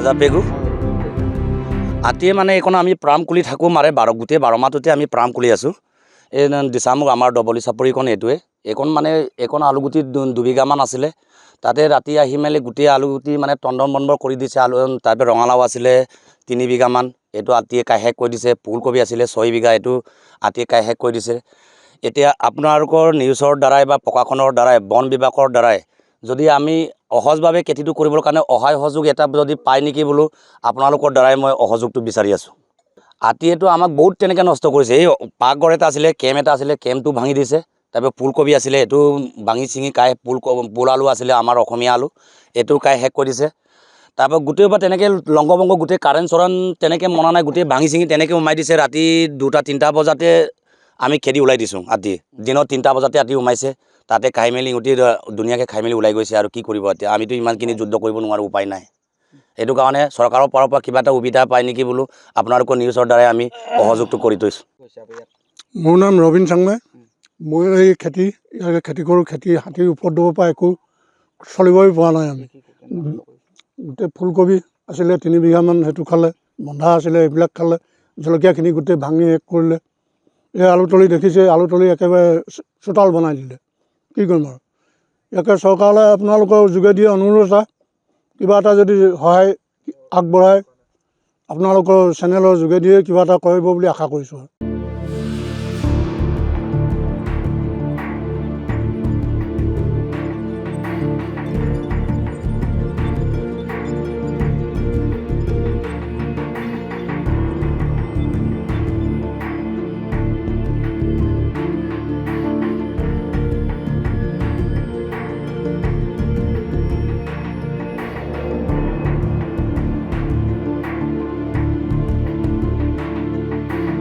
ৰাজা পেগু আতিয়ে মানে এখন আমি প্ৰাম খুলি থাকোঁ মাৰে গোটেই 12 মাহটোতে আমি প্ৰাম খুলি আছোঁ। এই দিছামুখ আমাৰ ডবলি চাপৰিখন এইটোৱে। এইখন মানে এইখন আলুগুটি 2 বিঘামান আছিলে। তাতে ৰাতি আহি মেলি গোটেই আলুগুটি মানে তন্দন বন্দৰ কৰি দিছে। আলু তাৰপৰা ৰঙালাও আছিলে 3 বিঘামান, এইটো আতিয়ে কাহেক কৰি দিছে। ফুলকবি আছিলে 6 বিঘা, এইটো আতিয়ে কাহেক কৰি দিছে। এতিয়া আপোনালোকৰ নিউজৰ দ্বাৰাই বা প্ৰশাসনৰ দ্বাৰাই বন বিভাগৰ দ্বাৰাই যদি আমি সহজভাৱে খেতিটো কৰিবৰ কাৰণে সহায় সহযোগ এটা যদি পায় নেকি বোলো আপোনালোকৰ দ্বাৰাই মই সহযোগটো বিচাৰি আছোঁ। আতিয়েতো আমাক বহুত তেনেকৈ নষ্ট কৰিছে। এই পাকঘৰ এটা আছিলে, কেম্প এটা আছিলে, কেম্পটো ভাঙি দিছে। তাৰপৰা ফুলকবি আছিলে, এইটো ভাঙি চিঙি কাই পোল আলু আছিলে আমাৰ অসমীয়া আলু, এইটো কাই শেষ কৰি দিছে। তাৰপৰা গোটেইবাৰ তেনেকৈ লংগভংগ গোটেই কাৰেণ্ট চৰেণ্ট তেনেকৈ মনা নাই, গোটেই ভাঙি চিঙি তেনেকৈ উমাই দিছে। ৰাতি 2-3 বজাতে আমি খেদি ওলাই দিছোঁ। আতি দিনত 3 বজাতে আতি উমাইছে, তাতে খাই মেলি গোটেই ধুনীয়াকৈ খাই মেলি ওলাই গৈছে। আৰু কি কৰিব এতিয়া, আমিতো ইমানখিনি যুদ্ধ কৰিব নোৱাৰোঁ, উপায় নাই। সেইটো কাৰণে চৰকাৰৰ ফালৰ পৰা কিবা এটা সুবিধা পায় নেকি বোলো আপোনালোকৰ নিউজৰ দ্বাৰাই আমি সহযোগটো কৰি থৈছোঁ। মোৰ নাম ৰবীন চাংমাই। মই এই খেতি কৰোঁ। খেতি হাতীৰ উপদ্ৰৱৰ পৰা একো চলিবই পৰা নাই। আমি গোটেই ফুলকবি আছিলে 3 বিঘামান, সেইটো খালে। বন্ধা আছিলে, এইবিলাক খালে। জলকীয়াখিনি গোটেই ভাঙি শেষ কৰিলে। এই আলুতলি দেখিছে, আলুতলি একেবাৰে চোতাল বনাই দিলে। কি কৰিম আৰু ইয়াকে চৰকাৰলৈ আপোনালোকৰ যোগেদি অনুৰোধ আছে, কিবা এটা যদি সহায় আগবঢ়ায় আপোনালোকৰ চেনেলৰ যোগেদিয়ে কিবা এটা কৰিব বুলি আশা কৰিছোঁ।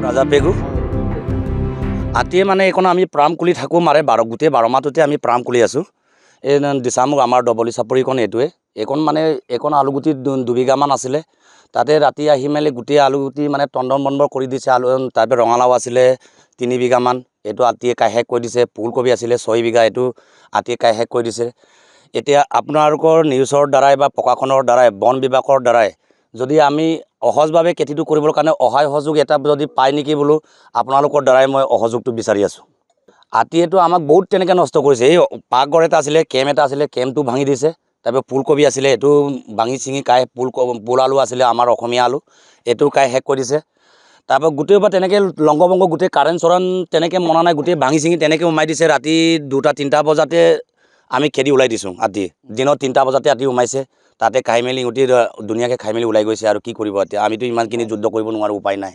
ৰাজা পেগু আতিয়ে মানে এইখন আমি প্ৰাম খুলি থাকোঁ মাৰে গোটেই 12 মাহটোতে আমি প্ৰাম খুলি আছোঁ। এই দিছামুখ আমাৰ ডবলি চাপৰিখন এইটোৱে। এইখন আলুগুটি 2 বিঘামান আছিলে। তাতে ৰাতি আহি মেলি গোটেই আলুগুটি মানে তন্দন বন্দৰ কৰি দিছে। আলু তাৰপৰা ৰঙালাও আছিলে 3 বিঘামান, এইটো আতিয়ে কাহেক কৰি দিছে। ফুলকবি আছিলে 6 বিঘা, এইটো আতিয়ে কাহেক কৰি দিছে। এতিয়া আপোনালোকৰ নিউজৰ দ্বাৰাই বা প্ৰশাসনৰ দ্বাৰাই বন বিভাগৰ দ্বাৰাই যদি আমি সহজভাৱে খেতিটো কৰিবৰ কাৰণে সহায় সহযোগ এটা যদি পায় নেকি বোলো আপোনালোকৰ দ্বাৰাই মই সহযোগটো বিচাৰি আছোঁ। আতিয়েতো আমাক বহুত তেনেকৈ নষ্ট কৰিছে। এই পাকঘৰ এটা আছিলে, কেম্প এটা আছিলে, কেম্পটো ভাঙি দিছে। তাৰপৰা ফুলকবি আছিলে, এইটো ভাঙি চিঙি কাই পোল আলু আছিলে আমাৰ অসমীয়া আলু, এইটো কাই শেষ কৰি দিছে। তাৰপৰা গোটেইবাৰ তেনেকৈ লংগভংগ গোটেই কাৰেণ্ট চৰেণ্ট তেনেকৈ মনা নাই, গোটেই ভাঙি চিঙি তেনেকৈ উমাই দিছে। ৰাতি 2-3 বজাতে আমি খেদি ওলাই দিছোঁ। আতি দিনত 3 বজাতে আতি উমাইছে, তাতে খাই মেলি গোটেই ধুনীয়াকৈ খাই মেলি ওলাই গৈছে। আৰু কি কৰিব এতিয়া, আমিতো ইমানখিনি যুদ্ধ কৰিব নোৱাৰোঁ, উপায় নাই।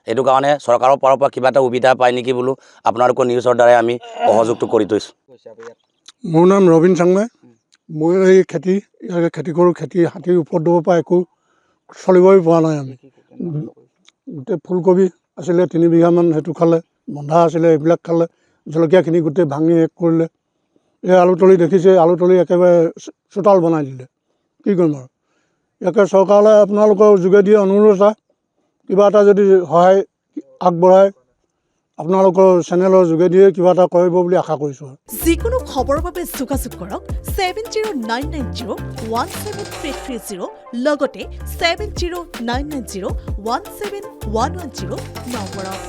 সেইটো কাৰণে চৰকাৰৰ ফালৰ পৰা কিবা এটা সুবিধা পায় নেকি বোলো আপোনালোকৰ নিউজৰ দ্বাৰাই আমি সহযোগটো কৰি থৈছোঁ। মোৰ নাম ৰবীন চাংমাই। মই এই খেতি কৰোঁ। খেতি হাতীৰ উপদ্ৰৱৰ পৰা একো চলিবই পৰা নাই। আমি গোটেই ফুলকবি আছিলে 3 বিঘামান, সেইটো খালে। বন্ধা আছিলে, এইবিলাক খালে। জলকীয়াখিনি গোটেই ভাঙি শেষ কৰিলে। এই আলুতলি দেখিছে, আলুতলি একেবাৰে চোতাল বনাই দিলে। কি কৰিম আৰু ইয়াকে চৰকাৰলৈ আপোনালোকৰ যোগেদি অনুৰোধ আছে, কিবা এটা যদি সহায় আগবঢ়ায় আপোনালোকৰ চেনেলৰ যোগেদিয়ে কিবা এটা কৰিব বুলি আশা কৰিছোঁ। যিকোনো খবৰৰ বাবে যোগাযোগ কৰক 7099017330 লগতে 7099017110 নম্বৰত।